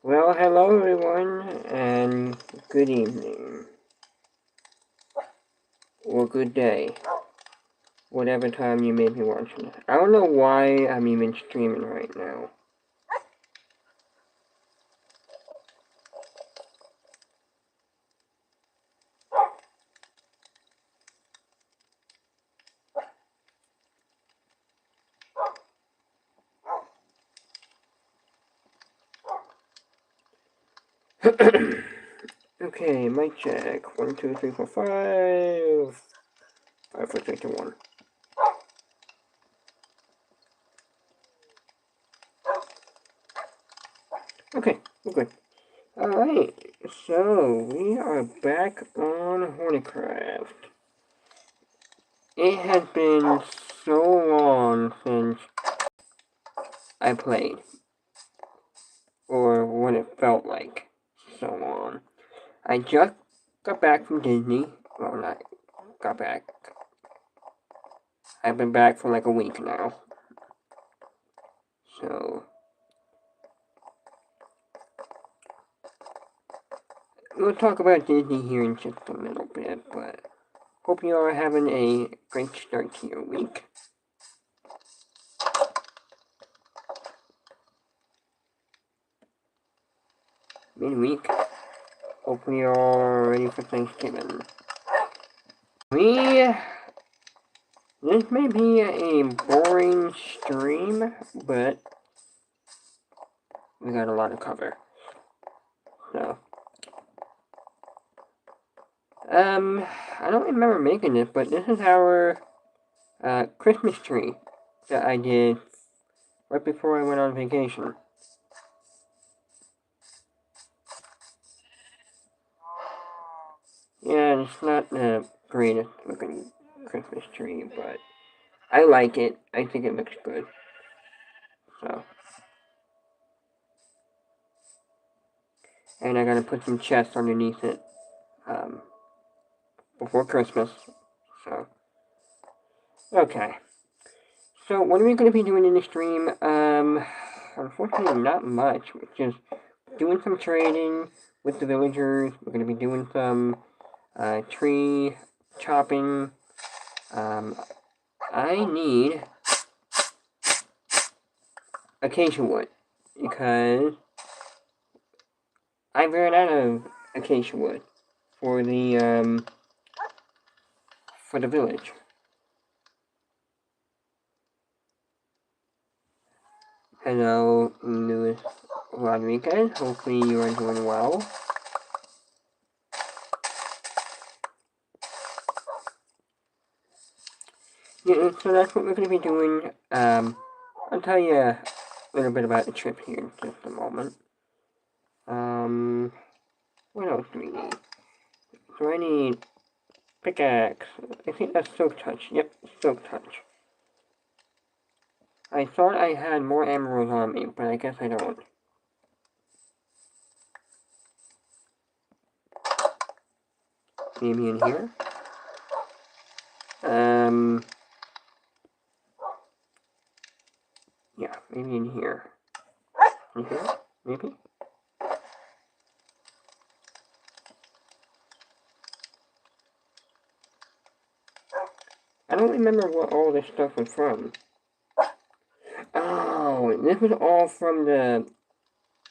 Well, hello everyone, and good evening, or good day, whatever time you may be watching it. I don't know why I'm even streaming right now. Okay, mic check. 1, 2, 3, 4, 5. 5, 4, 3, 2, 1. Okay, we're good. Alright, so we are back on Hornicraft. It has been so long since I played, or what it felt like so long. I just got back from Disney. Well, not got back. I've been back for like a week now. So, we'll talk about Disney here in just a little bit, but hope you are having a great start to your week. Midweek. Hopefully you're all ready for Thanksgiving. This may be a boring stream, but we got a lot to cover. So, I don't remember making this, but this is our Christmas tree that I did right before I went on vacation. Yeah, it's not the greatest looking Christmas tree, but I like it. I think it looks good. So, and I gotta put some chests underneath it before Christmas. So, okay. So, what are we gonna be doing in the stream? Unfortunately, not much. Just doing some trading with the villagers. We're gonna be doing some tree chopping. I need acacia wood because I ran out of acacia wood for the village. Hello, Luis Rodriguez. Hopefully you are doing well. Yeah, so that's what we're going to be doing. I'll tell you a little bit about the trip here in just a moment. What else do we need? So I need pickaxe. I think that's silk touch. Yep, silk touch. I thought I had more emeralds on me, but I guess I don't. Maybe in here? Yeah, maybe in here. In here? Maybe? I don't remember what all this stuff was from. Oh, this was all from the...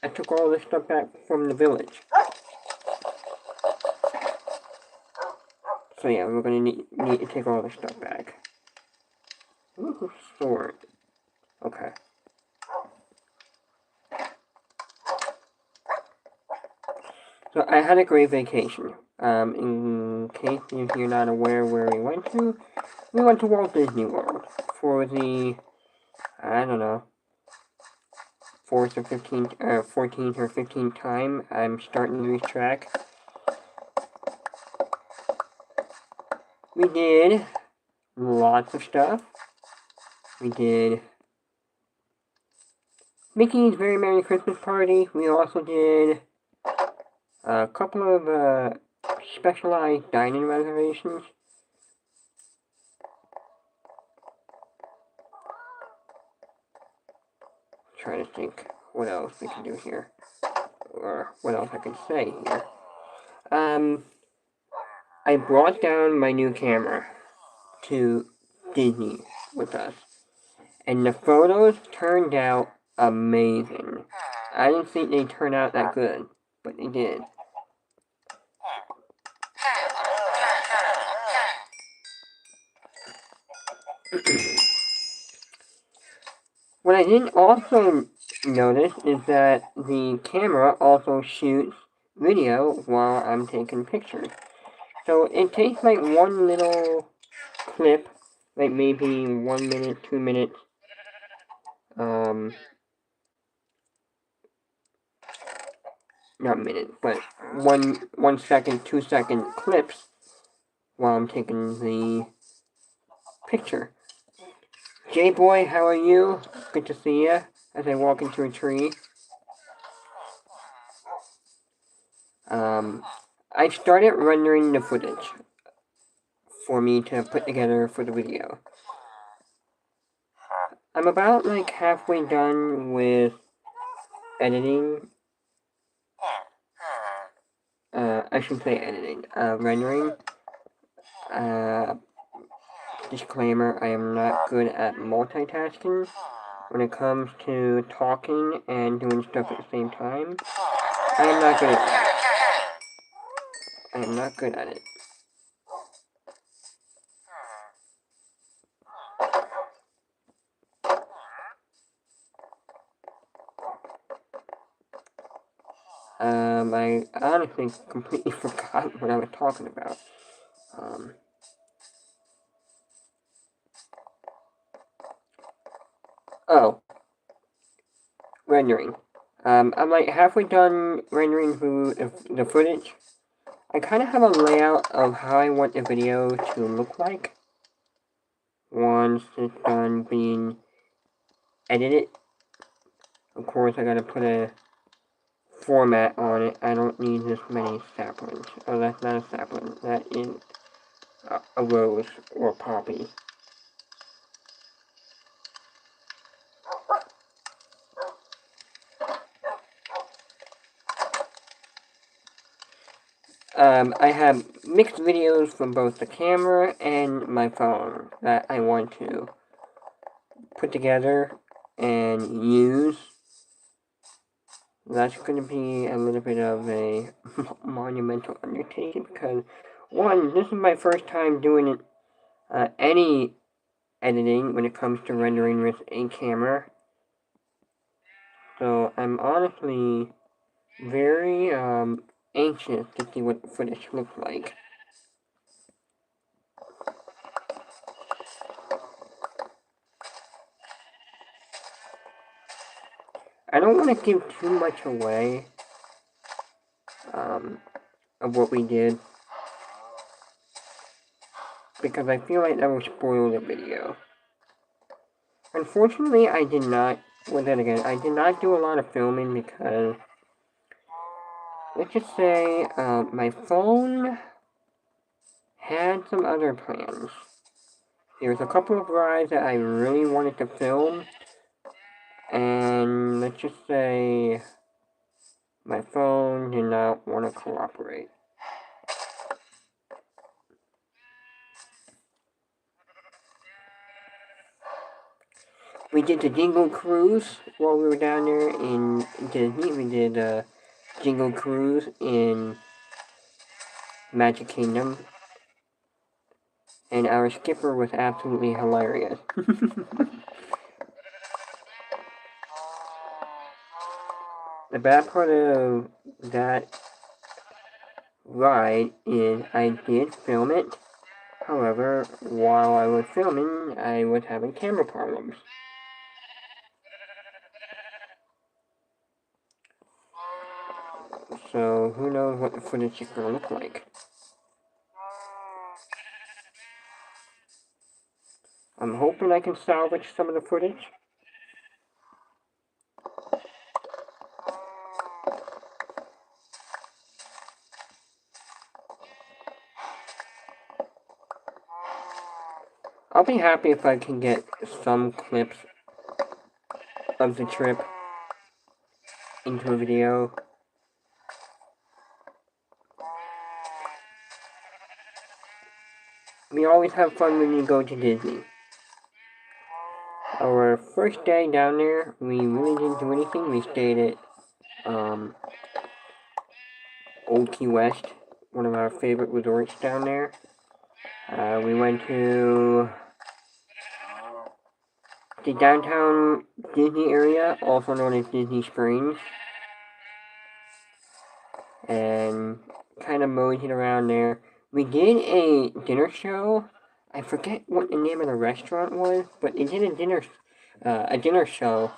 I took all this stuff back from the village. So yeah, we're gonna need to take all this stuff back. Ooh, sword. Okay. So I had a great vacation. In case if you're not aware where we went to Walt Disney World for the, I don't know, 4th or 15th, 14th or 15th time. I'm starting to lose track. We did lots of stuff. We did Mickey's Very Merry Christmas Party. We also did a couple of specialized dining reservations. Trying to think what else we can do here. or what else I can say here. I brought down my new camera to Disney with us, and the photos turned out amazing. I didn't think they'd turn out that good, but they did. What I didn't also notice is that the camera also shoots video while I'm taking pictures. So it takes like one little clip, like maybe 1 minute, 2 minutes, not minutes, but 1 second, 2 second clips while I'm taking the picture. J-Boy, how are you? Good to see you as I walk into a tree. I started rendering the footage for me to put together for the video. I'm about like halfway done with editing. I should say editing. Rendering. Disclaimer, I am not good at multitasking when it comes to talking and doing stuff at the same time. I am not good at that. I am not good at it. I honestly completely forgot what I was talking about. Oh. Rendering. I'm like halfway done rendering the footage. I kind of have a layout of how I want the video to look like once it's done being edited. Of course, I gotta put a format on it. I don't need this many saplings. Oh, that's not a sapling. That is a rose or a poppy. I have mixed videos from both the camera and my phone that I want to put together and use. That's going to be a little bit of a monumental undertaking because, one, this is my first time doing any editing when it comes to rendering with a camera. So I'm honestly very anxious to see what the footage looks like. I don't want to give too much away of what we did because I feel like that will spoil the video. Unfortunately, I did not, well then again, I did not do a lot of filming because, let's just say, my phone had some other plans. There was a couple of rides that I really wanted to film, and let's just say, my phone did not want to cooperate. We did the Jingle Cruise while we were down there in Disney. We did Jingle Cruise in Magic Kingdom. And our skipper was absolutely hilarious. The bad part of that ride is I did film it. However, while I was filming, I was having camera problems. So, who knows what the footage is going to look like. I'm hoping I can salvage some of the footage. I'll be happy if I can get some clips of the trip into a video. we always have fun when we go to Disney. Our first day down there, we really didn't do anything. We stayed at Old Key West, one of our favorite resorts down there. We went to the downtown Disney area, also known as Disney Springs, and kind of moseyed around there. We did a dinner show. I forget what the name of the restaurant was, but they did a dinner show,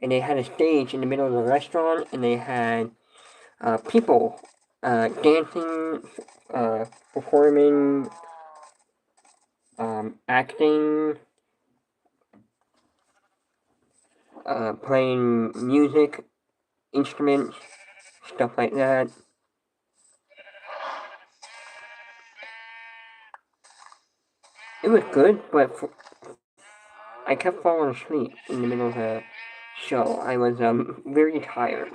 and they had a stage in the middle of the restaurant, and they had people dancing, performing, acting, playing music, instruments, stuff like that. It was good, but I kept falling asleep in the middle of the show. I was very tired.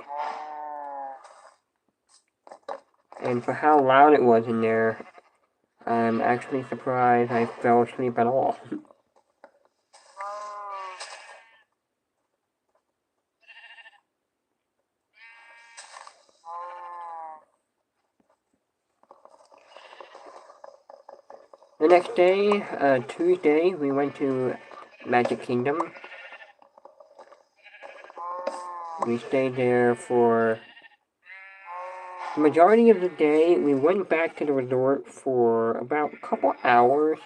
And for how loud it was in there, I'm actually surprised I fell asleep at all. The next day, Tuesday, we went to Magic Kingdom. We stayed there for the majority of the day. We went back to the resort for about a couple hours.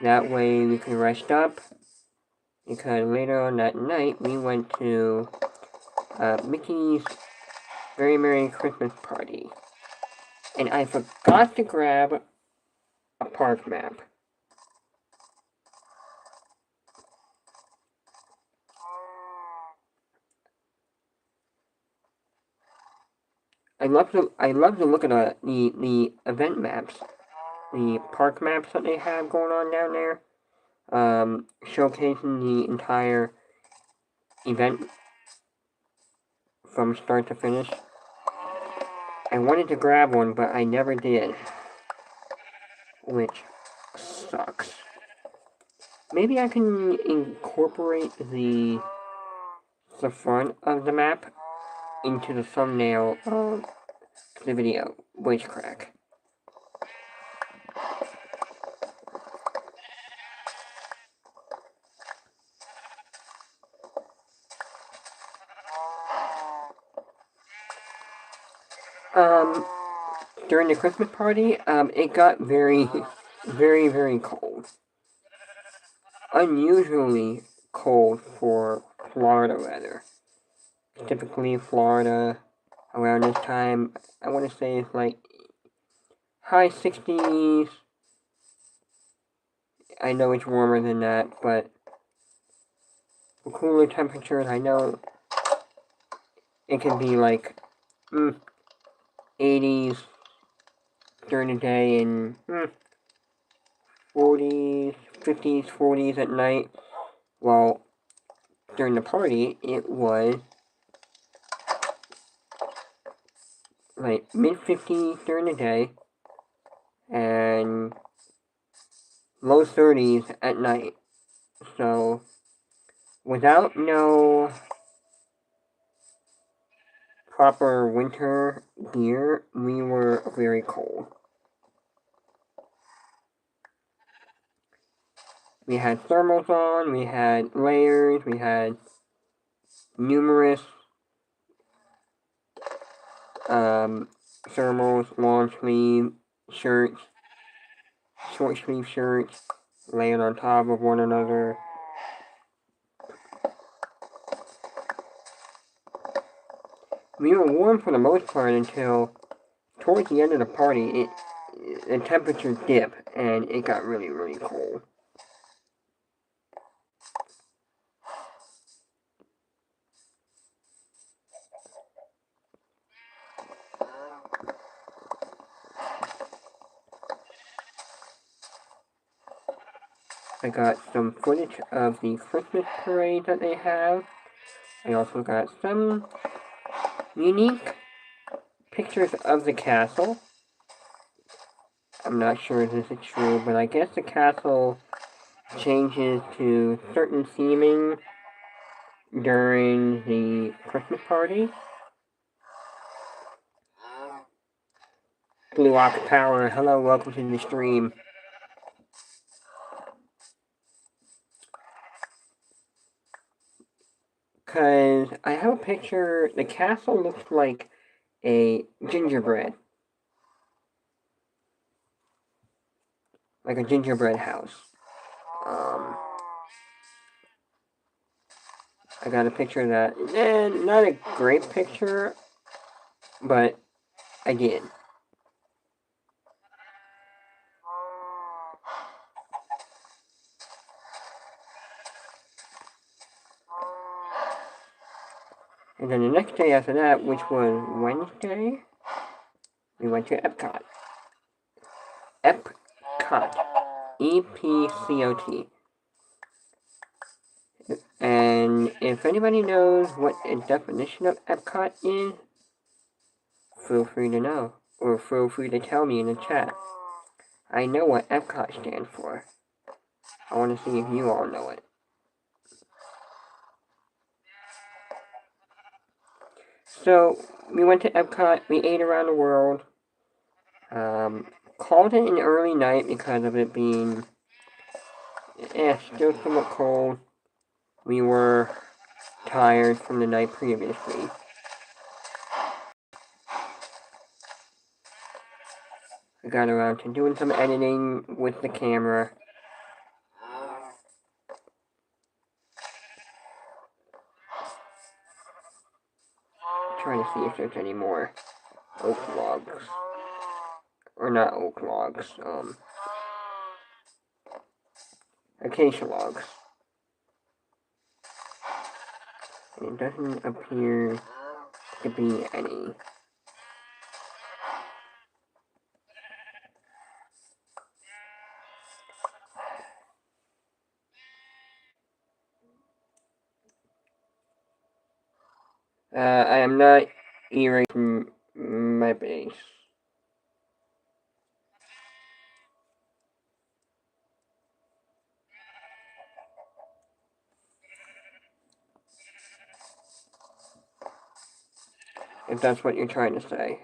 That way we could rest up. Because later on that night, we went to Mickey's Very Merry Christmas Party. And I forgot to grab a park map. I love to look at the event maps, the park maps that they have going on down there, showcasing the entire event from start to finish. I wanted to grab one, but I never did, which sucks. Maybe I can incorporate the front of the map into the thumbnail of the video. Voice crack. During the Christmas party, it got very, very, very cold. Unusually cold for Florida weather. Typically, Florida around this time, I want to say it's like high 60s. I know it's warmer than that, but for cooler temperatures, I know it can be like 80s during the day and 40s, 50s, 40s at night. While during the party, it was like mid-50s during the day and low 30s at night. So, without no proper winter gear, we were very cold. We had thermals on, we had layers, we had numerous thermals, long sleeve shirts, short sleeve shirts, laying on top of one another. We were warm for the most part until towards the end of the party, the temperature dipped and it got really, really cold. I got some footage of the Christmas parade that they have. I also got some unique pictures of the castle. I'm not sure if this is true, but I guess the castle changes to certain theming during the Christmas party. Blue Rock Power, hello, welcome to the stream. Because I have a picture, the castle looks like a gingerbread. Like a gingerbread house. I got a picture of that. Not a great picture, but I did. And then the next day after that, which was Wednesday, we went to Epcot. Epcot. E-P-C-O-T. And if anybody knows what a definition of Epcot is, feel free to know. Or feel free to tell me in the chat. I know what Epcot stands for. I want to see if you all know it. So, we went to Epcot, we ate around the world. Called it an early night because of it being still somewhat cold. We were tired from the night previously. I got around to doing some editing with the camera. Trying to see if there's any more oak logs. Or not oak logs, acacia logs. It doesn't appear to be any. I am not erasing my base. If that's what you're trying to say.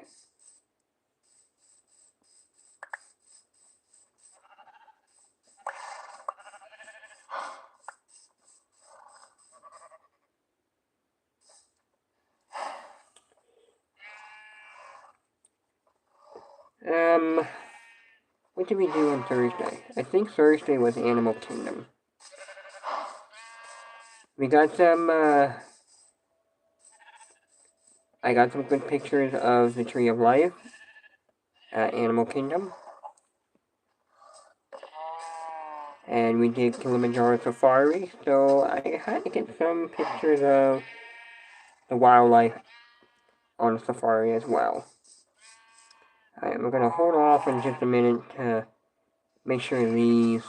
What did we do on Thursday? I think Thursday was Animal Kingdom. We got some, I got some good pictures of the Tree of Life at Animal Kingdom. And we did Kilimanjaro Safari, so I had to get some pictures of the wildlife on safari as well. Alright, we're gonna hold off in just a minute to make sure these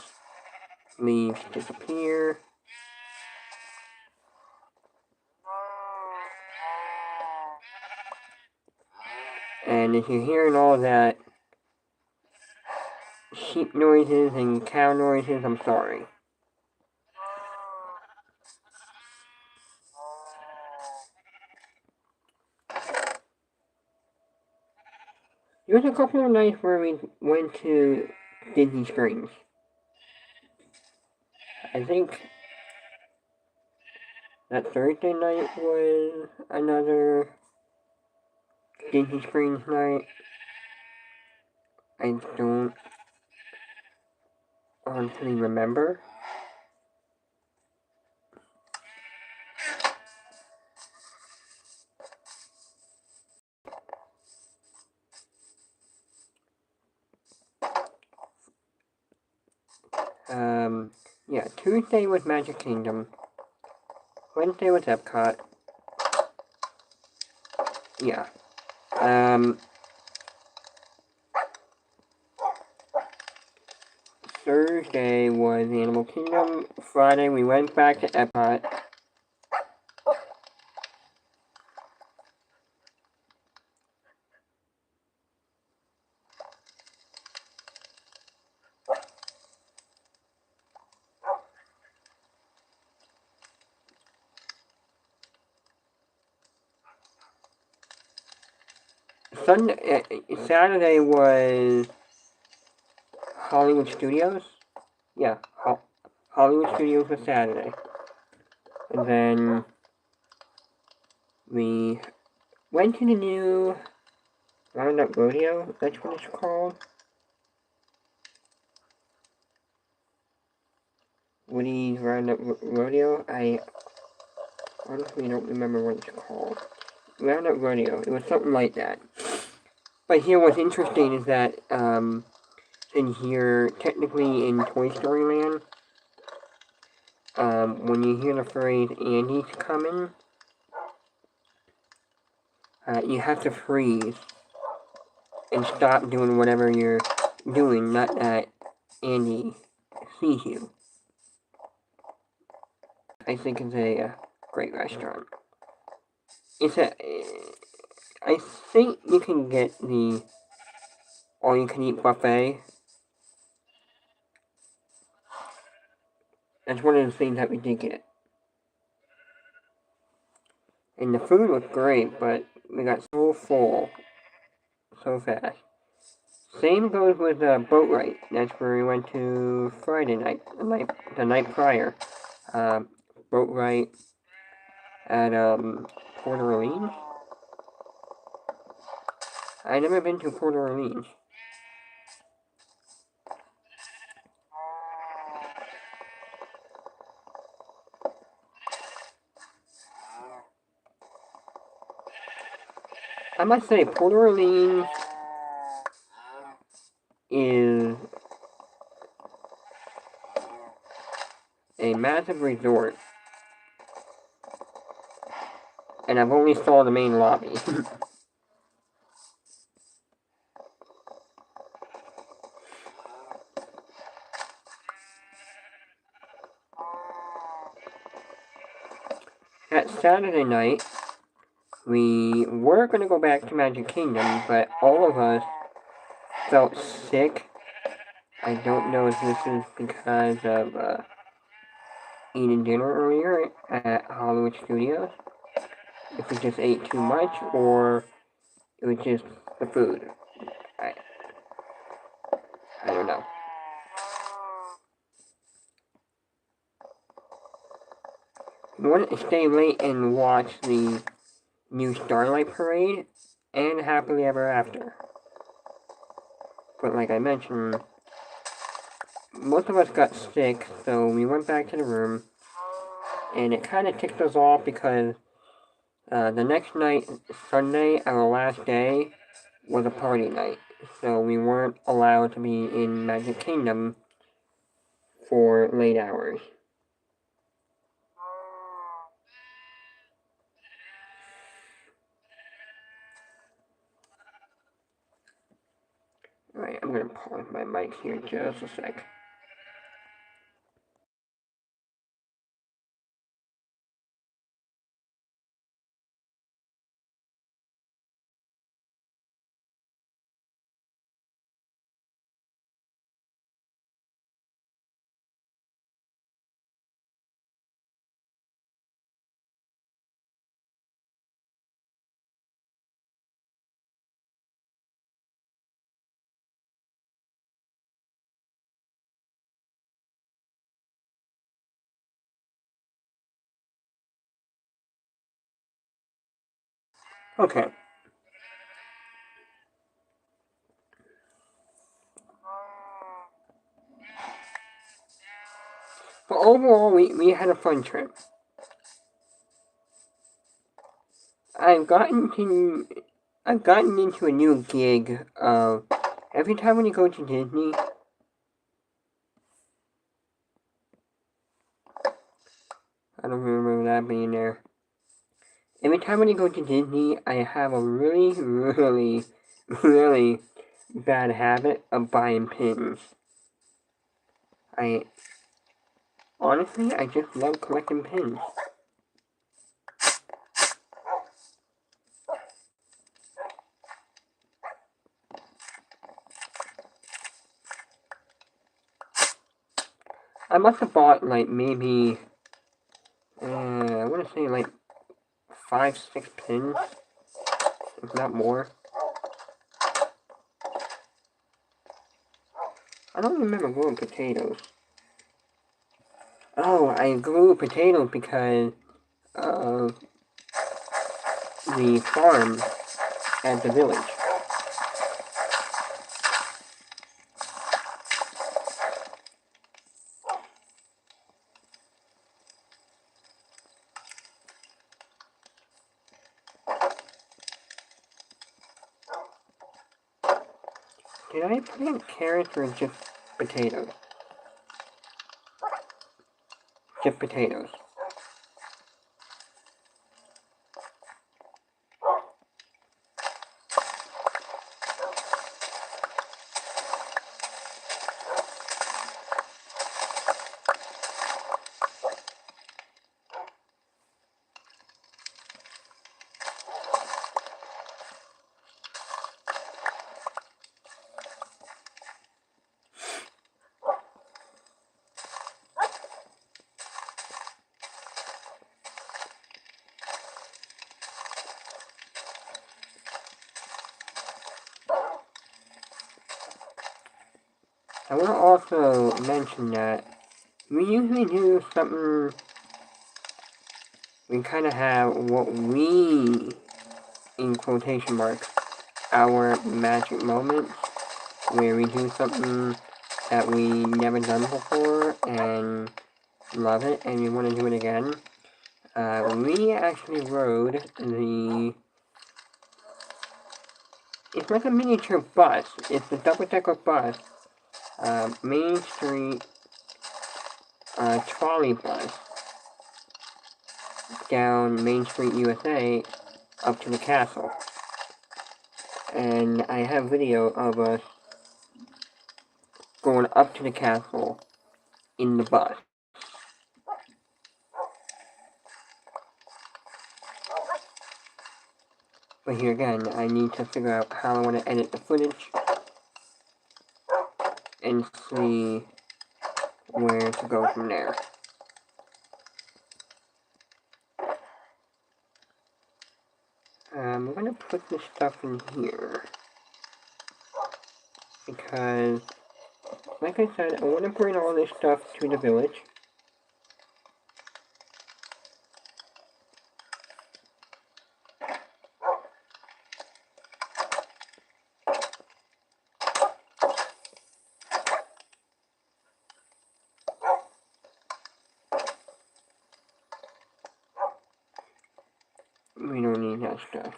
leaves disappear. And if you're hearing all that sheep noises and cow noises, I'm sorry. There was a couple of nights where we went to Disney Springs. I think that Thursday night was another Disney Springs night. I don't honestly remember. Yeah, Tuesday was Magic Kingdom. Wednesday was Epcot. Yeah. Thursday was Animal Kingdom. Friday we went back to Epcot. Saturday was Hollywood Studios. Yeah, Hollywood Studios was Saturday. And then we went to the new Roundup Rodeo. That's what it's called. Woody's Roundup Rodeo. I honestly don't remember what it's called. Roundup Rodeo. It was something like that. But here, what's interesting is that in here, technically in Toy Story Land, when you hear the phrase "Andy's coming," you have to freeze and stop doing whatever you're doing, not that Andy sees you. I think it's a great restaurant. I think you can get the all-you-can-eat buffet. That's one of the things that we did get. And the food was great, but we got so full so fast. Same goes with Boat Ride. That's where we went to Friday night, the night prior. Boat Ride at Port Orleans. I've never been to Port Orleans. I must say, Port Orleans is a massive resort, and I've only saw the main lobby. At Saturday night, we were going to go back to Magic Kingdom, but all of us felt sick. I don't know if this is because of eating dinner earlier at Hollywood Studios, if we just ate too much, or it was just the food. I don't know. We wanted to stay late and watch the new Starlight Parade and Happily Ever After. But like I mentioned, most of us got sick, so we went back to the room, and it kind of ticked us off because the next night, Sunday, our last day, was a party night, so we weren't allowed to be in Magic Kingdom for late hours. Alright, I'm gonna pause my mic here just a sec. Okay. But overall, we had a fun trip. I've gotten into a new gig of every time when you go to Disney, I don't remember that being there. Every time when you go to Disney, I have a really, really, really bad habit of buying pins. Honestly, I just love collecting pins. I must have bought like maybe, I want to say like 5, 6 pins, if not more. I don't remember growing potatoes. Oh, I grew potatoes because of the farm at the village. Did I plant carrots or just potatoes? Just potatoes. I want to also mention that we usually do something, we kind of have what we, in quotation marks, our magic moments, where we do something that we never done before and love it and we want to do it again. We actually rode it's like a miniature bus. It's a double-decker bus, Main Street trolley bus down Main Street, USA, up to the castle. And I have video of us going up to the castle in the bus. But here again, I need to figure out how I want to edit the footage and see where to go from there. I'm going to put this stuff in here because, like I said, I want to bring all this stuff to the village. We don't need that stuff.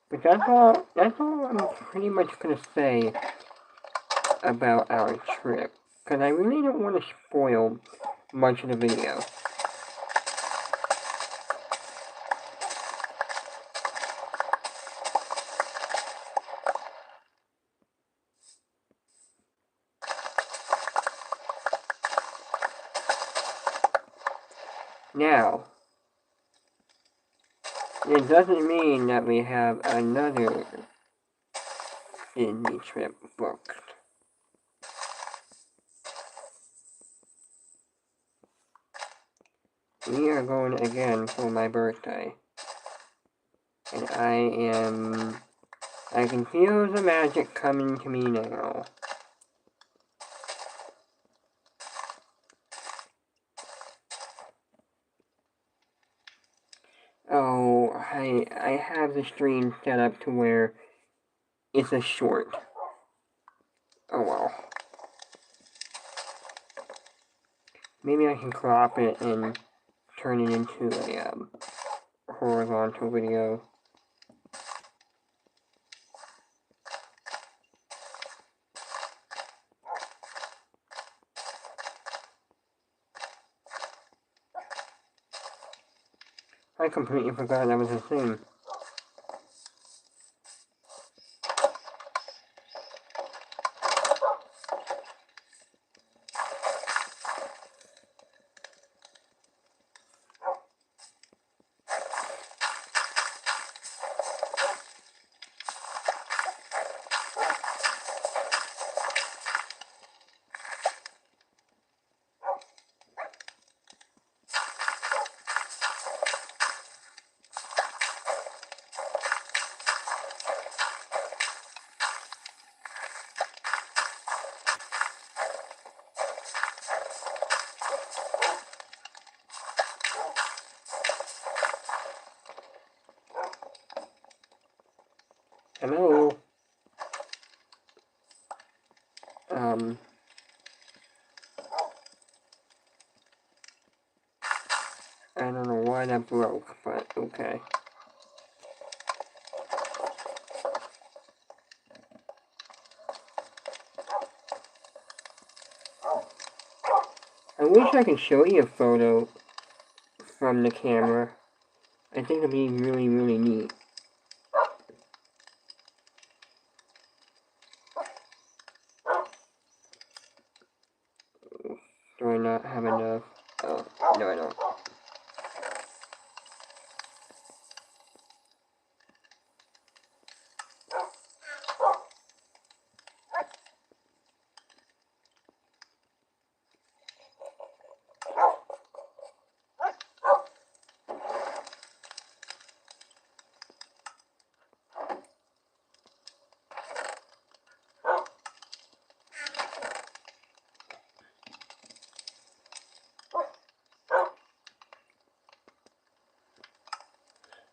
But that's all I'm pretty much gonna say about our trip. Because I really don't want to spoil much of the video. Now, it doesn't mean that we have another Disney trip booked. We are going again for my birthday. And I can feel the magic coming to me now. Oh, I have the stream set up to where it's a short. Oh well. Maybe I can crop it and turn it into a horizontal video. I completely forgot that was a thing. Hello? I don't know why that broke, but okay. I wish I could show you a photo from the camera. I think it'd be really, really neat. Do I not have enough? Oh, no I don't.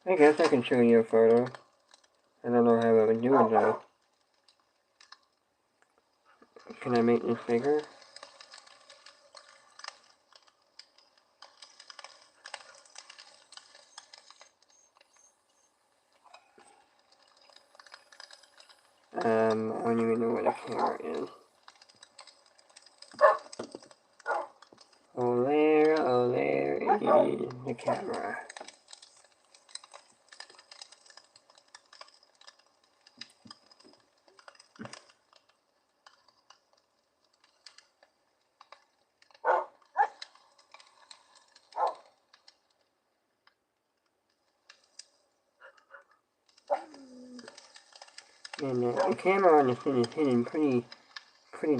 I guess I can show you a photo. I don't know how I would do it though. Can I make this bigger? I don't even know what a camera is. Oh there is the camera. And the camera on this thing is hidden pretty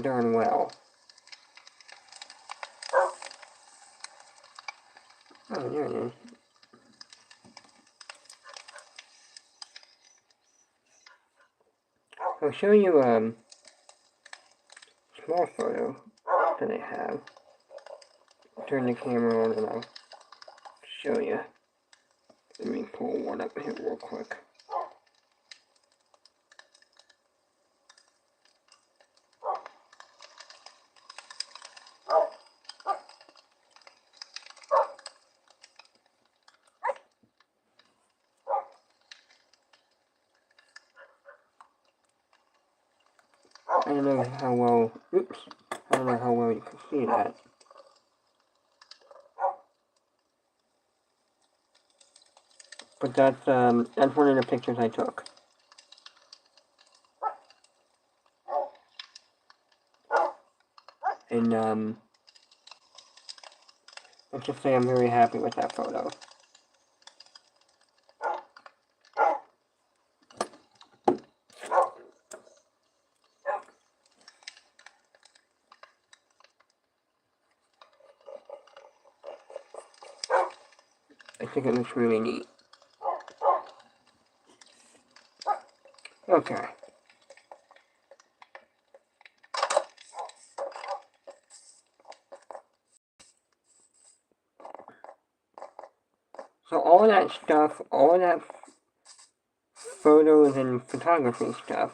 darn well. Oh, there it is. I'll show you a small photo that I have. Turn the camera on and I'll show you. Let me pull one up here real quick. I don't know how well, oops, I don't know how well you can see that. But that's one of the pictures I took. And let's just say I'm very happy with that photo. I think it looks really neat. Okay. So all that stuff, all that photos and photography stuff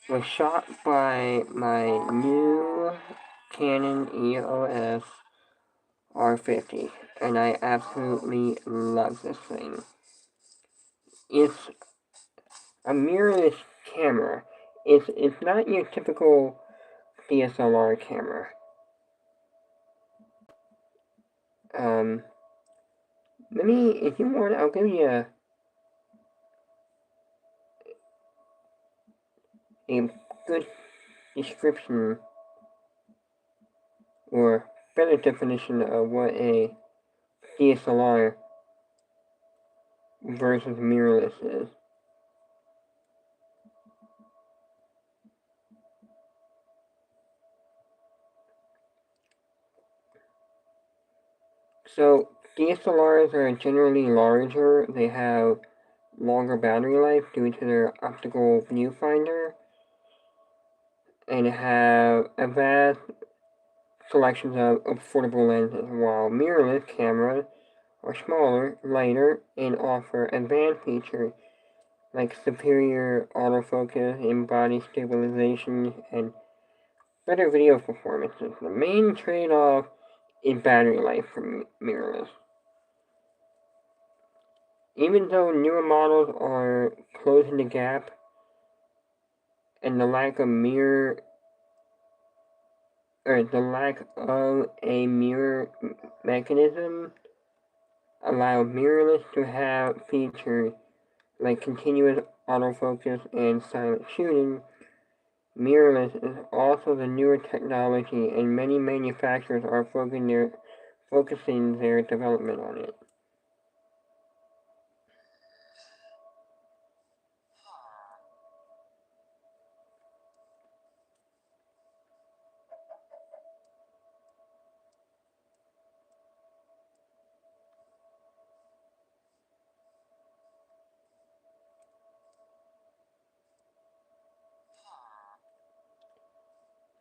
was shot by my new Canon EOS R50, and I absolutely love this thing. It's a mirrorless camera. It's not your typical DSLR camera. Let me, if you want, I'll give you a good description or better definition of what a DSLR versus mirrorless is. So DSLRs are generally larger. They have longer battery life due to their optical viewfinder, and have a vast selections of affordable lenses, while mirrorless cameras are smaller, lighter, and offer advanced features like superior autofocus and body stabilization and better video performances. The main trade-off is battery life for mirrorless. Even though newer models are closing the gap and the lack of a mirror mechanism allow mirrorless to have features like continuous autofocus and silent shooting. Mirrorless is also the newer technology, and many manufacturers are focusing their development on it.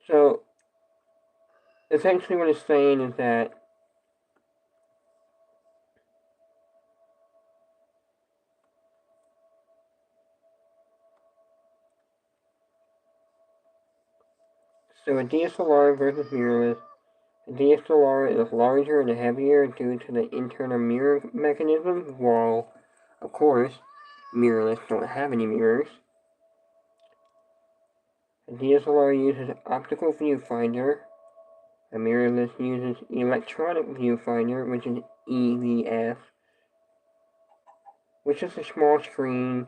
So, essentially what it's saying is that a DSLR versus mirrorless. A DSLR is larger and heavier due to the internal mirror mechanism, while, of course, mirrorless don't have any mirrors. A DSLR uses optical viewfinder. A mirrorless uses electronic viewfinder, which is EVF, which is a small screen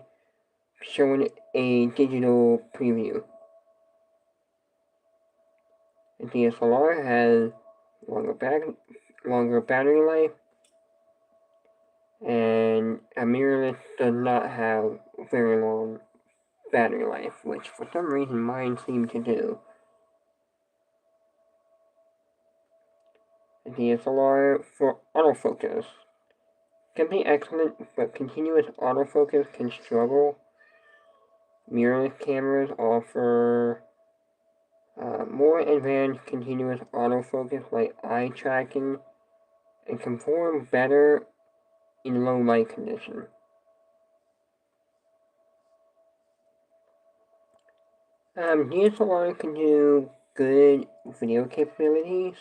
showing a digital preview. A DSLR has longer battery life, and a mirrorless does not have very long battery life, which for some reason mine seem to do. A DSLR for autofocus can be excellent, but continuous autofocus can struggle. Mirrorless cameras offer more advanced continuous autofocus like eye tracking and can perform better in low light conditions. DSLR can do good video capabilities,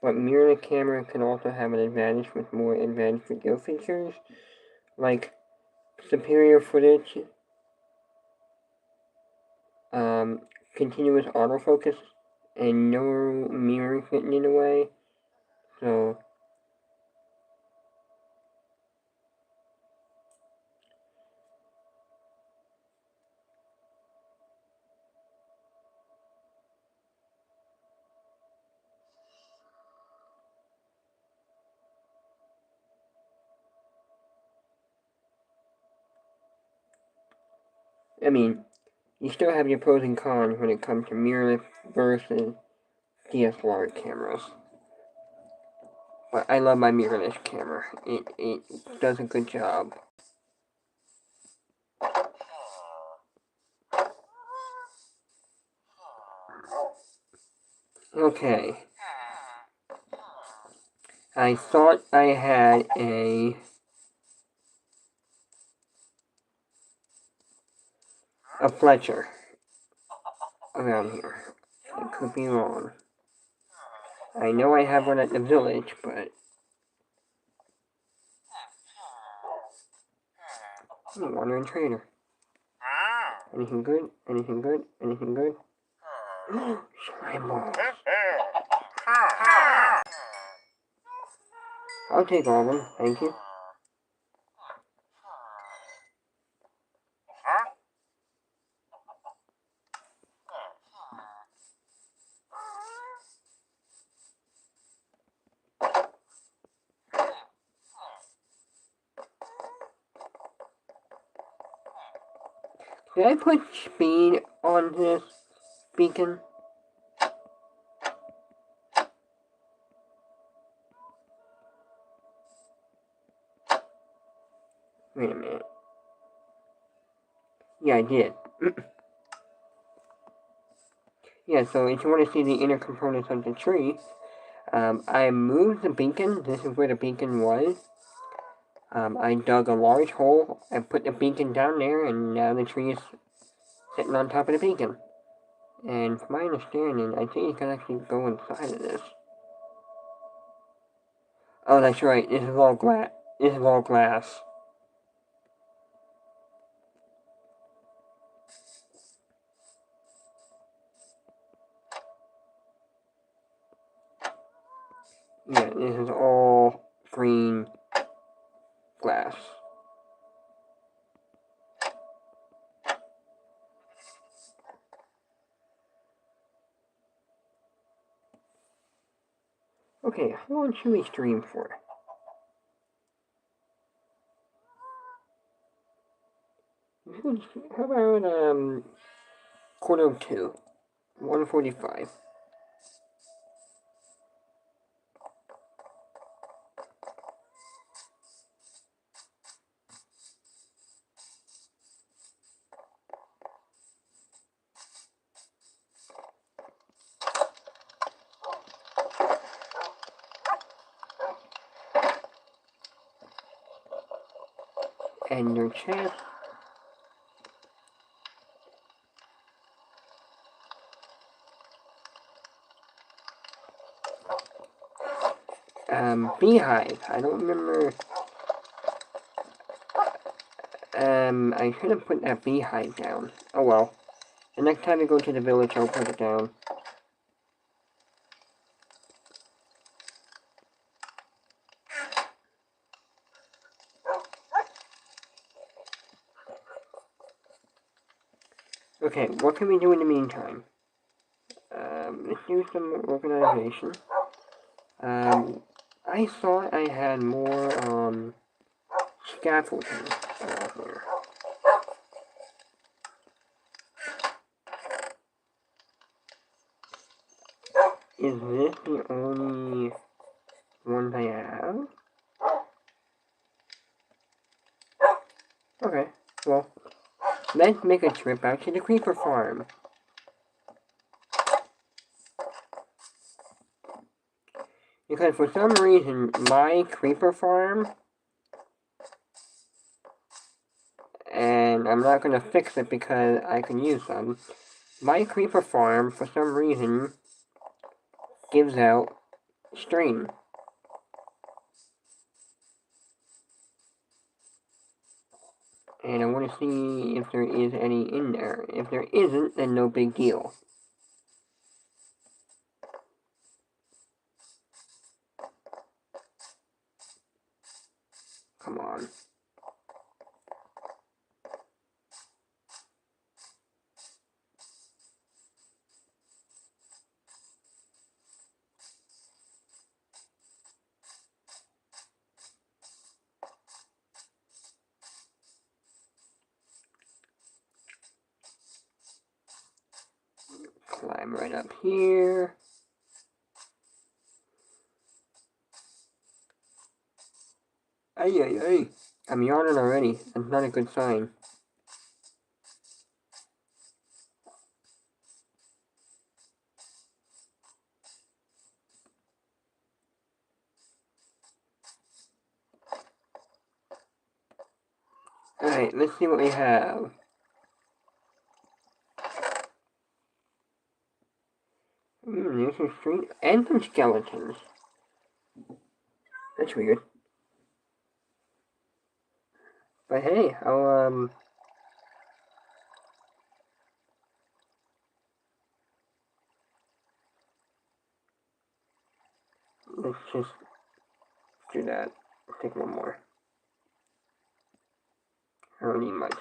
but mirrorless camera can also have an advantage with more advanced video features, like superior footage, continuous autofocus, and no mirror getting in the way. So, I mean, you still have your pros and cons when it comes to mirrorless versus DSLR cameras. But I love my mirrorless camera. It does a good job. Okay. I thought I had a Fletcher around here. I could be wrong. I know I have one at the village, but wandering trader. Anything good? Anything good? Anything good? Slime balls. I'll take all of them, thank you. Did I put speed on this beacon? Wait a minute. Yeah, I did. Yeah, so if you want to see the inner components of the tree, I moved the beacon. This is where the beacon was. I dug a large hole and put the beacon down there, and now the tree is sitting on top of the beacon. And from my understanding, I think you can actually go inside of this. Oh, that's right. This is all glass. This is all glass. Yeah, this is all green glass. Okay, how long should we stream for? How about, 1:45. 1:45. And your chest. Beehive. I don't remember. I should have put that beehive down. Oh well. The next time we go to the village, I'll put it down. Okay, what can we do in the meantime? Let's do some organization. I thought I had more, scaffolding here. Is this the only ones I have? Okay, well, let's make a trip out to the creeper farm. Because for some reason, my creeper farm, and I'm not going to fix it because I can use them, my creeper farm, for some reason, gives out string. And I want to see if there is any in there. If there isn't, then no big deal. Come on. Climb right up here. Ay, ay, ay. I'm yawning already. That's not a good sign. Alright, let's see what we have. There's some string and some skeletons. That's weird. But hey, let's just do that. Take one more. I don't need much.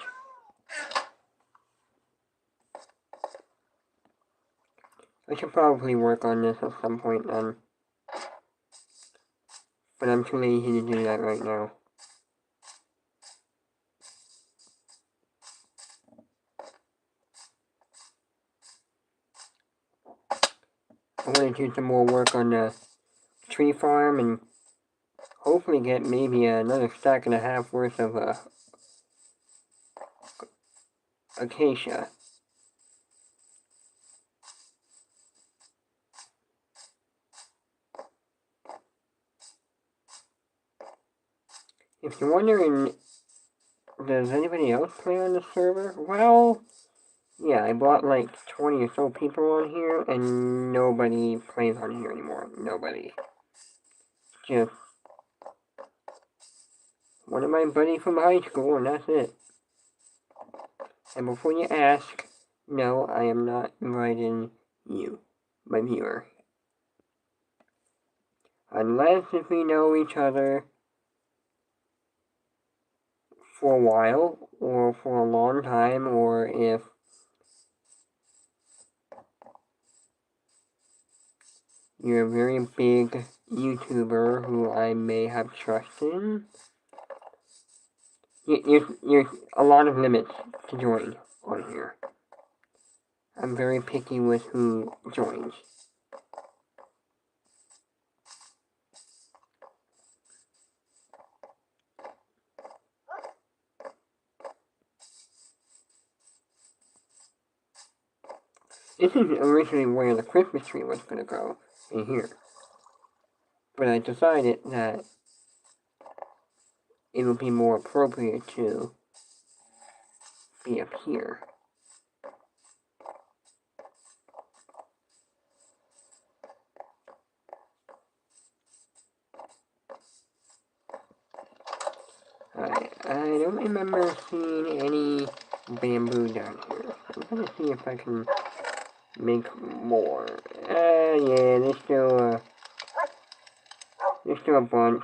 I should probably work on this at some point then. But I'm too lazy to do that right now. I want to do some more work on the tree farm and hopefully get maybe another stack and a half worth of acacia. If you're wondering, does anybody else play on the server? Well, yeah, I brought like 20 or so people on here, and nobody plays on here anymore. Nobody. Just one of my buddies from high school, and that's it. And before you ask, no, I am not inviting you, my viewer. Unless if we know each other for a while, or for a long time, or if you're a very big YouTuber who I may have trust in. There's a lot of limits to join on here. I'm very picky with who joins. This is originally where the Christmas tree was going to go, in here. But I decided that it would be more appropriate to be up here. Alright, I don't remember seeing any bamboo down here. I'm gonna see if I can make more. Yeah, there's still a bunch.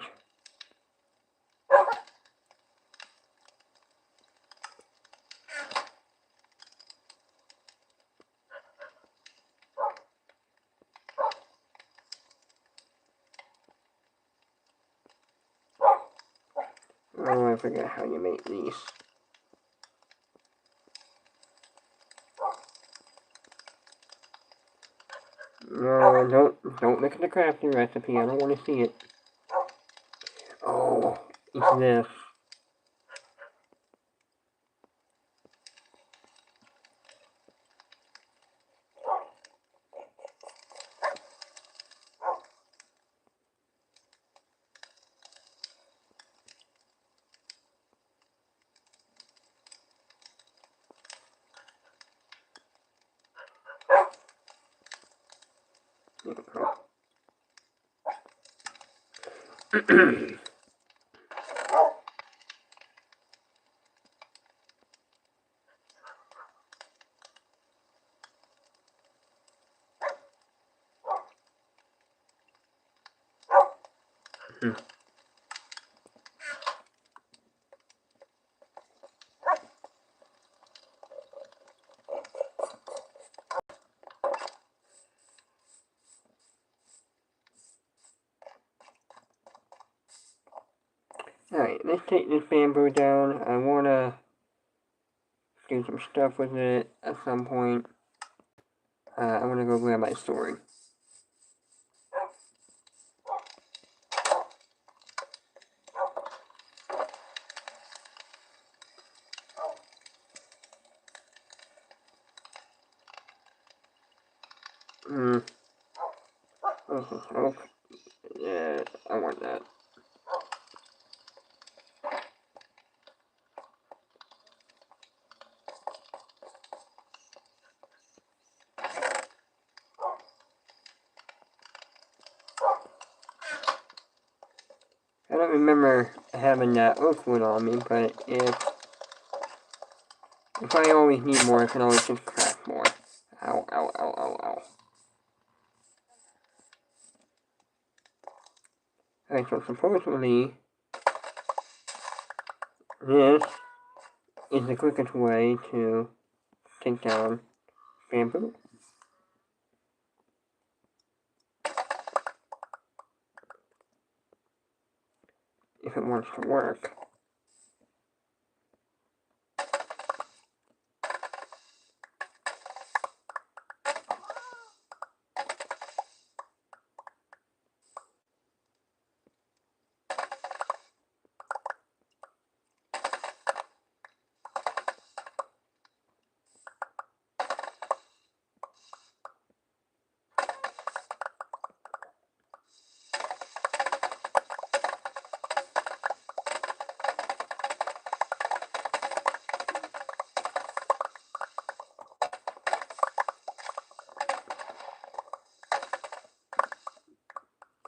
Oh, I forget how you make these. No, don't look at the crafting recipe. I don't want to see it. Oh, it's this. Alright, let's take this bamboo down. I want to do some stuff with it at some point. I want to go grab my sword. Oh, yeah, I want that. I don't remember having that oak wood on me, but if I always need more, I can always just craft more. Ow, ow, ow, ow, ow. Alright, so supposedly, this is the quickest way to take down bamboo. If it wants to work.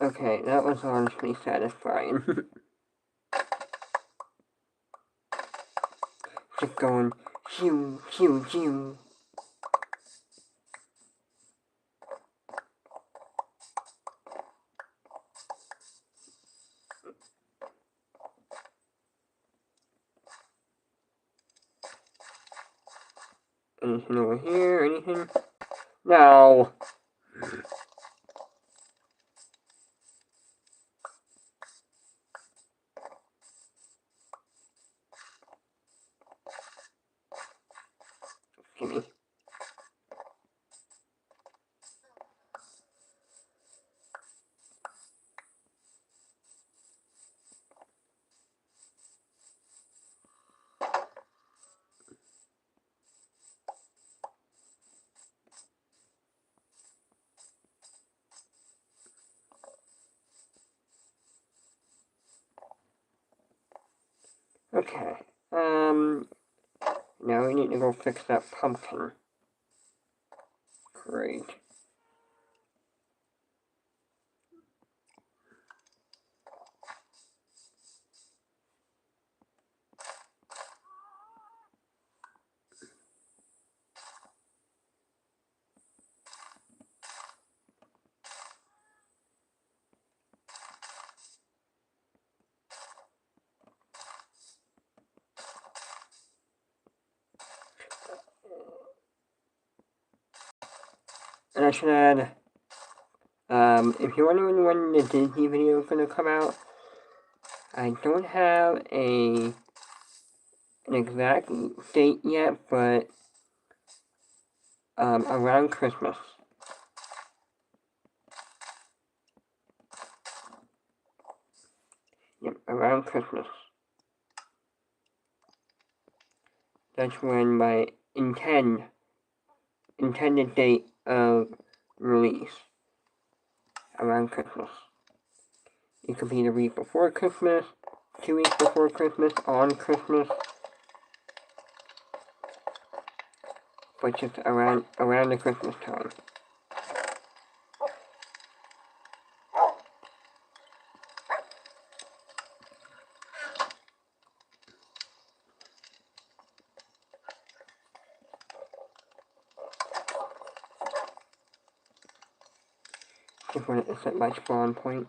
Okay, that was honestly satisfying. Just going, shoo, shoo, shoo. Anything over here? Anything? No! Gimme. Okay. Now we need to go fix that pumpkin. Great. And I should add, if you're wondering when the Disney video is going to come out, I don't have an exact date yet, but around Christmas. Yep, around Christmas. That's when my intended date of release. Around Christmas. It could be the week before Christmas, 2 weeks before Christmas, on Christmas, but just around the Christmas time. Just wanted to set my spawn point.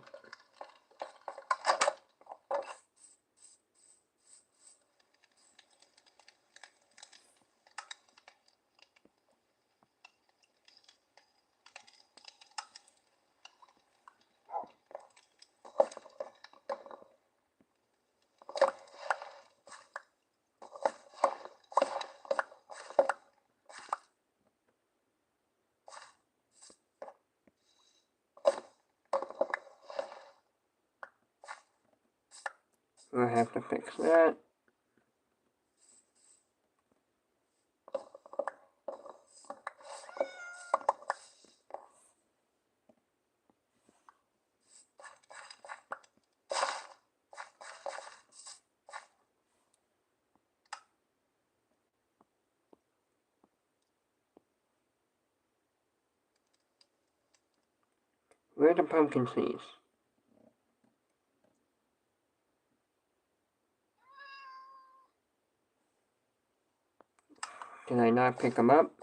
We'll have to fix that. Where are the pumpkin seeds? Did I not pick them up?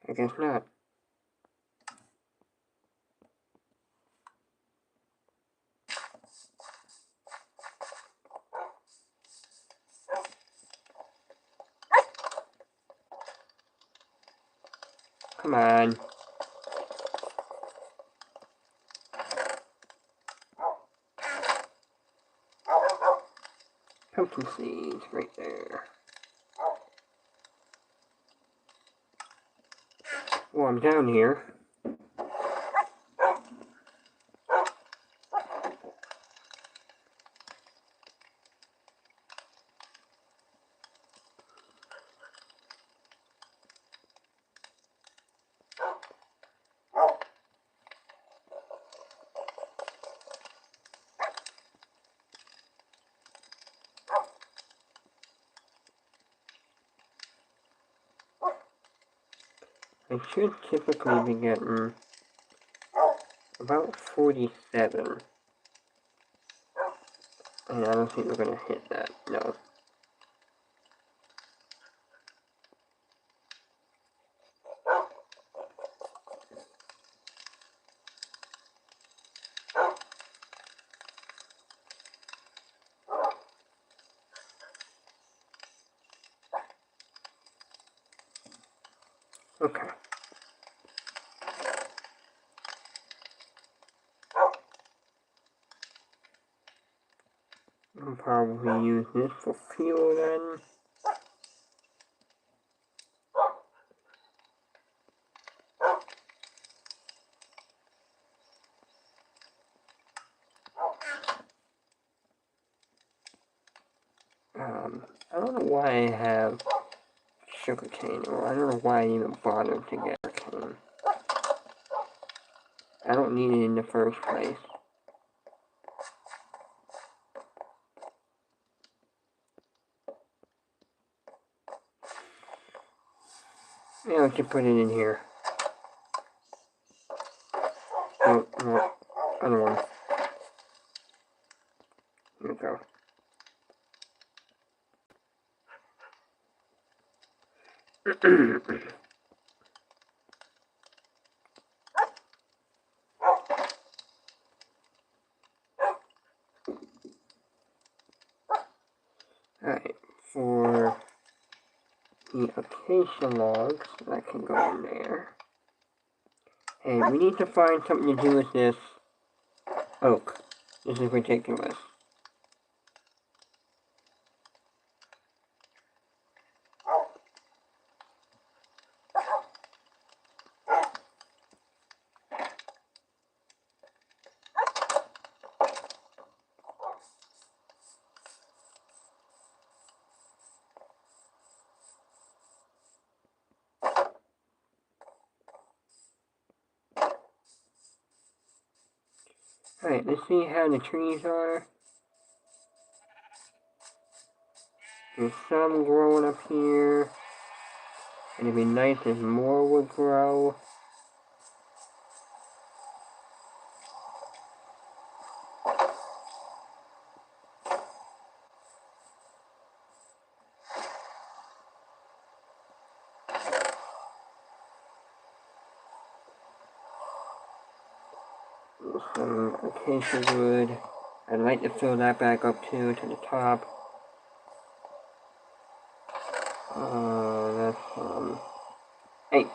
I guess not. Come on. Pumpkin seeds right there. Well, I'm down here. I should typically be getting about 47. And I don't think we're gonna hit that, no. Okay. I'll probably use this for fuel then. I don't know why I have sugarcane, or I don't know why I even bothered to get cane. I don't need it in the first place. Yeah, I can put it in here. Oh, no, other one. Here we go. Alright, for the acacia logs, that can go in there. And we need to find something to do with this oak. This is ridiculous. Alright, let's see how the trees are. There's some growing up here. And it'd be nice if more would grow. Some acacia wood. I'd like to fill that back up too, to the top. That's, hey!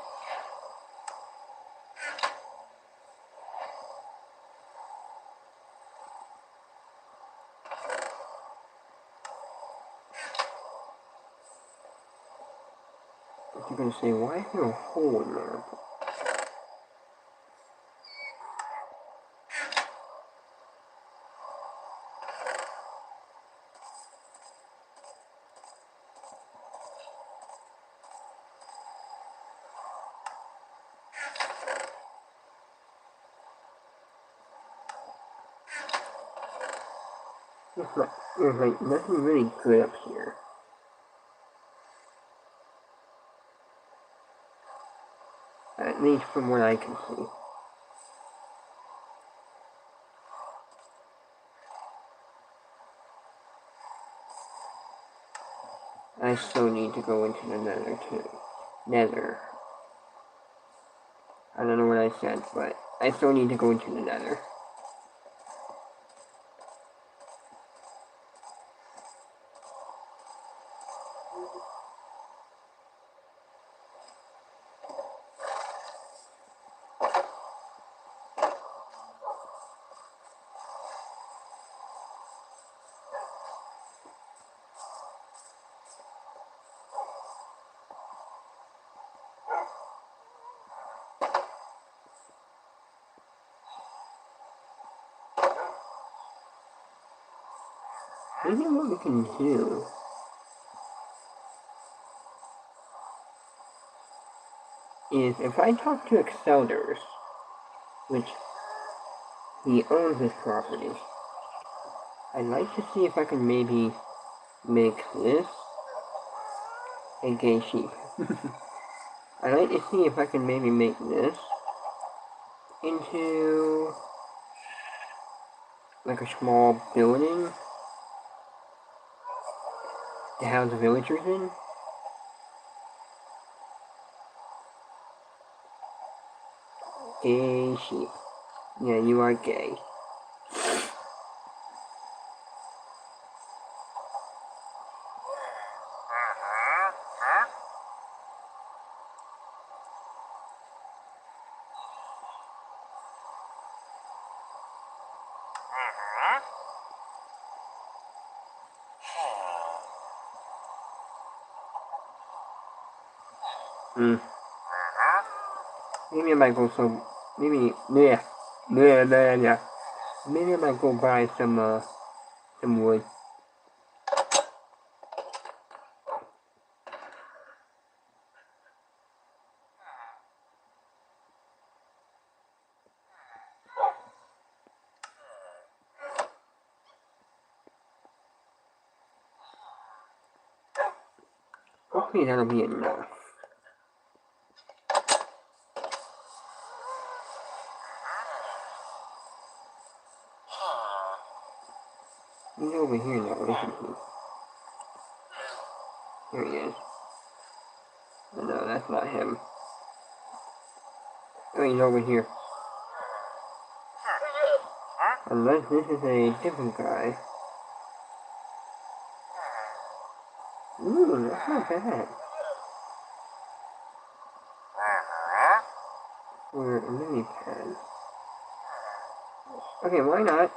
You're gonna say, why is there a hole in there? There's like nothing really good up here. At least from what I can see. I still need to go into the nether too. Nether. I don't know what I said, but I still need to go into the nether. Maybe what we can do is if I talk to Excelders, which he owns this property, I'd like to see if I can maybe make this a gay sheep. I'd like to see if I can maybe make this into like a small building to house the villagers in. Gay sheep. Yeah, you are gay. Maybe I might go some. Maybe yeah. Maybe I might go buy some wood. Hopefully that'll be enough. He's over here now, isn't he? Here he is. Oh, no, that's not him. Oh, he's over here. Unless this is a different guy. Ooh, that's not bad. For a lily pad. Okay, why not?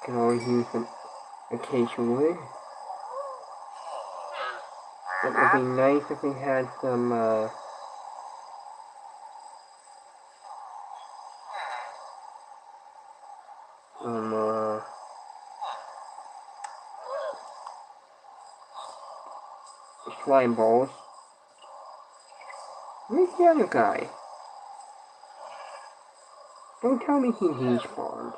Can always use some occasional wood. It would be nice if we had some slime balls. Where's the other guy? Don't tell me he despawned.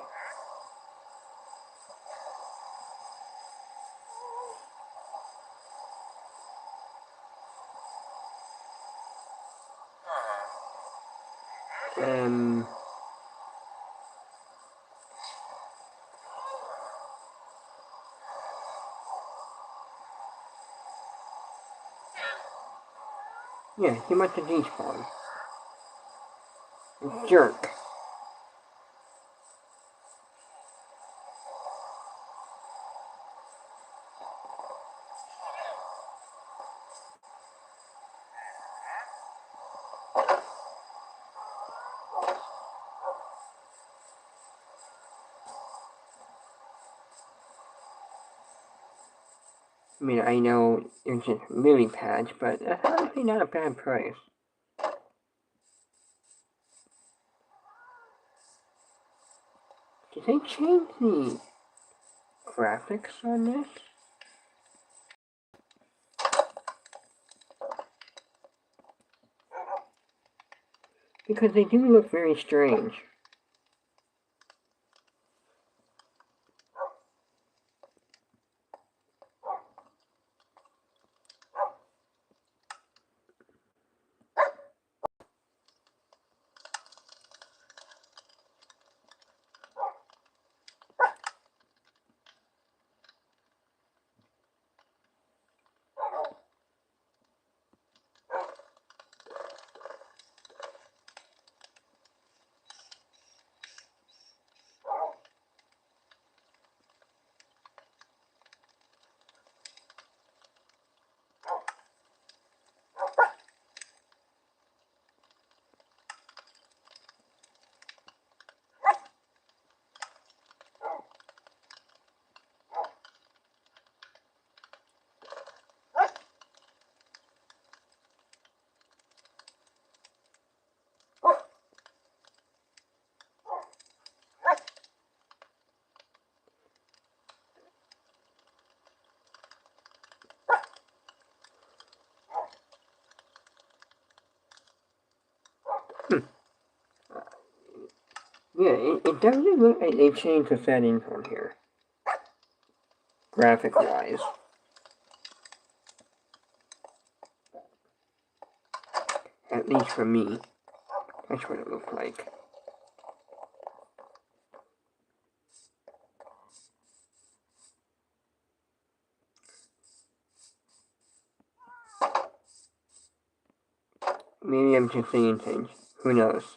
Yeah, he must have despawned. Jerk. I mean, I know it's just lily pads, but that's honestly not a bad price. Did they change the graphics on this? Because they do look very strange. Yeah, it doesn't look like they changed the settings on here. Graphic-wise. At least for me. That's what it looked like. Maybe I'm just seeing things. Who knows?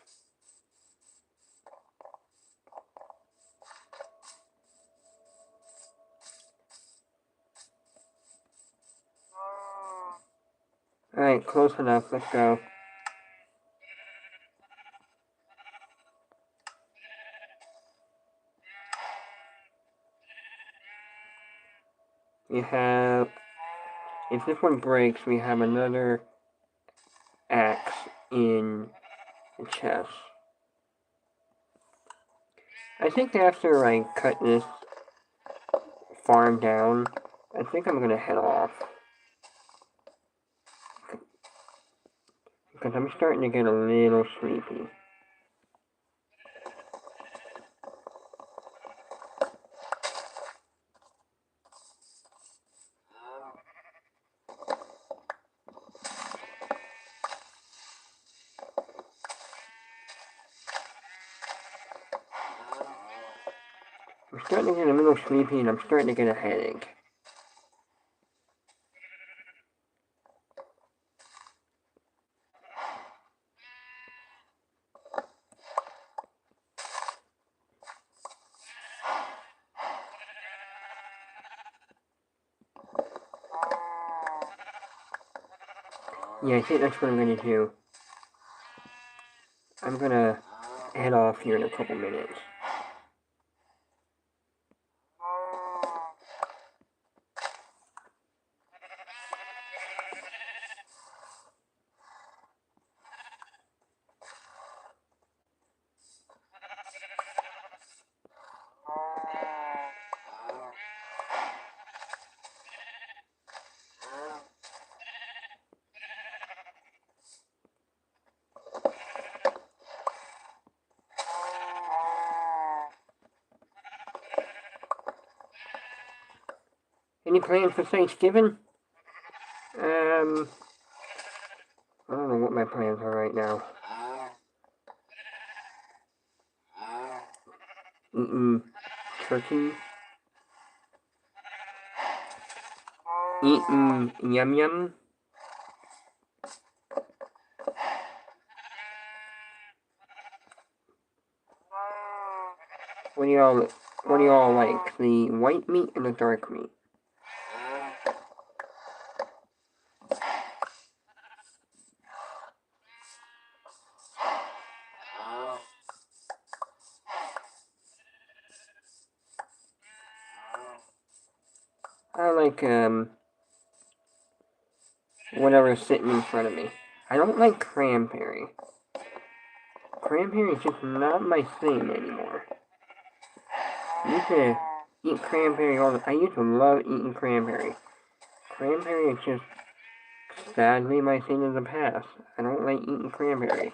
Alright, close enough. Let's go. We have... If this one breaks, we have another axe in the chest. I think after I cut this farm down, I think I'm gonna head off. Because I'm starting to get a little sleepy. I'm starting to get a little sleepy and I'm starting to get a headache. Yeah, I think that's what I'm gonna do. I'm gonna head off here in a couple minutes. Any plans for Thanksgiving? I don't know what my plans are right now. Eating turkey. Eating yum yum. What do y'all like? The white meat and the dark meat? I like whatever's sitting in front of me. I don't like cranberry. Cranberry is just not my thing anymore. I used to eat cranberry all the I used to love eating cranberry. Cranberry is just sadly my thing of the past. I don't like eating cranberry.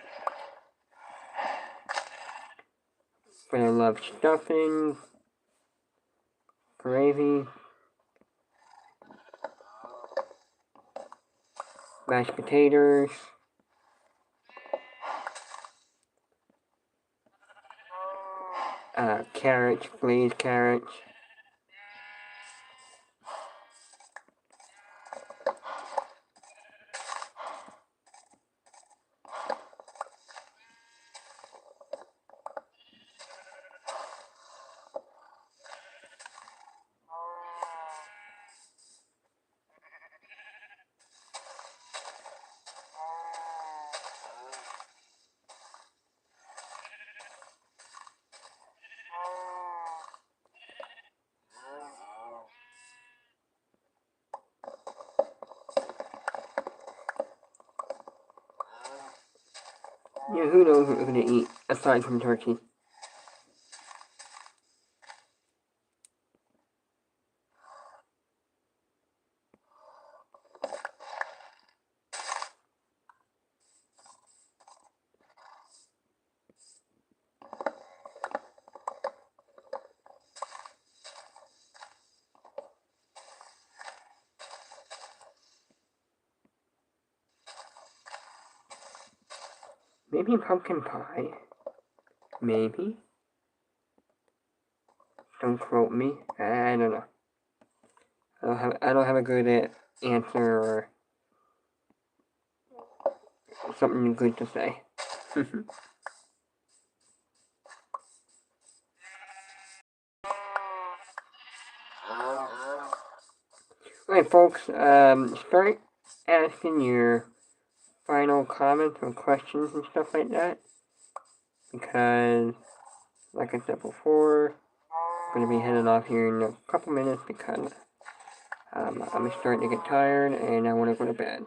But I love stuffing, gravy, mashed potatoes, carrots, glazed carrots. Yeah, who knows what we're gonna eat aside from turkey? Maybe pumpkin pie. Maybe. Don't quote me. I don't know. I don't have a good answer or something good to say. Alright, folks. Start asking your final comments or questions and stuff like that. Because, like I said before, I'm going to be heading off here in a couple minutes because I'm starting to get tired and I want to go to bed.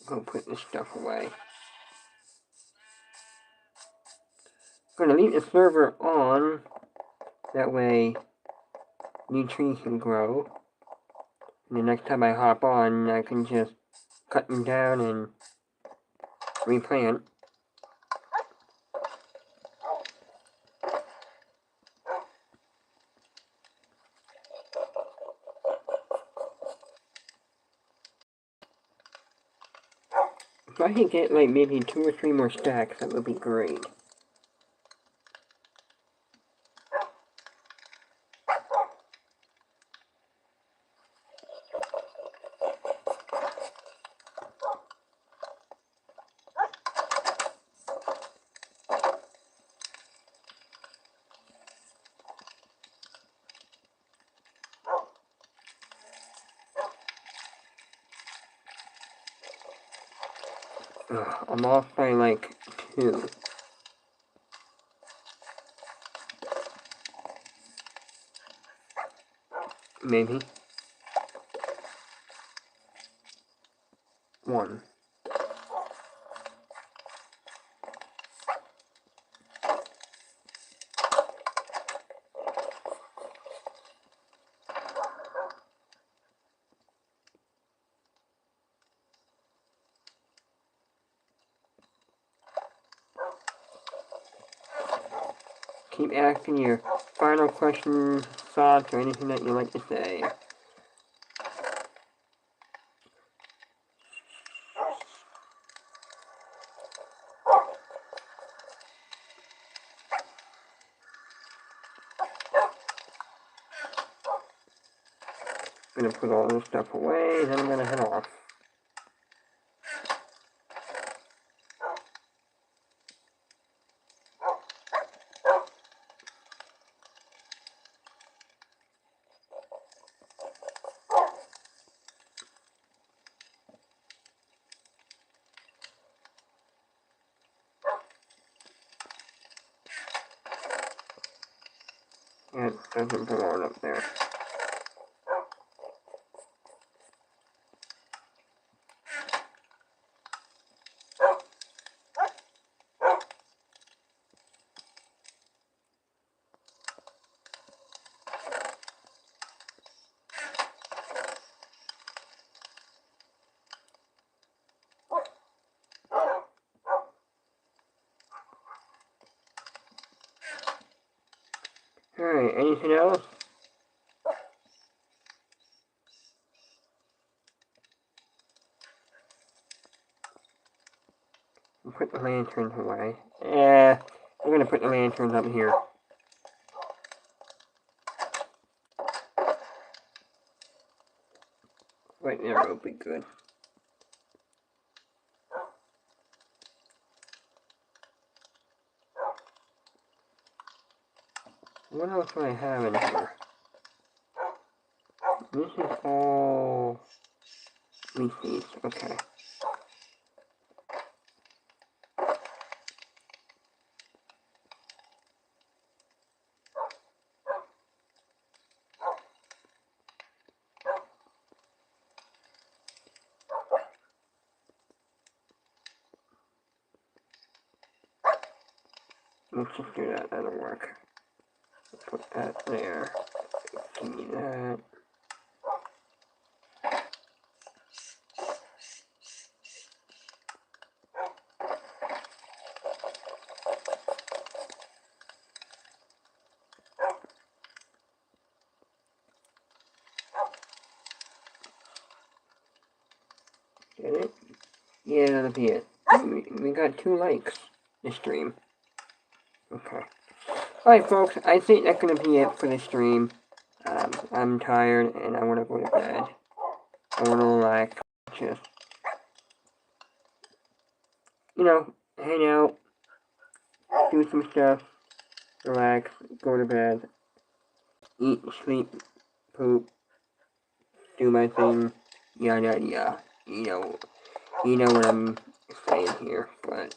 Go put this stuff away. I'm going to leave the server on. That way, new trees can grow. And the next time I hop on, I can just cut them down and replant. If I could get like maybe 2 or 3 more stacks, that would be great. I'm off by like 2. Maybe. 1. Keep asking your final questions, thoughts, or anything that you like to say. I'm gonna put all this stuff away, then I'm gonna head off. It doesn't belong up there. Alright, anything else? I'll put the lanterns away. Yeah, I'm gonna put the lanterns up here. Right there will be good. What else do I have in here? This is all leaf seeds. Okay. let's just do that. That'll work. Put that there. Give me that. Get it? Yeah, that'll be it. We got 2 likes this stream. Okay. Alright, folks, I think that's gonna be it for the stream. I'm tired and I wanna go to bed. I wanna relax. Just, you know, hang out, do some stuff, relax, go to bed, eat, sleep, poop, do my thing, yada yada. You know what I'm saying here, but...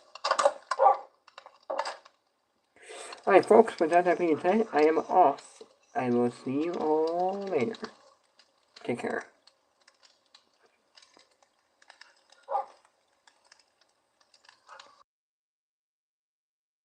Alright folks, with that being said, I am off. I will see you all later. Take care.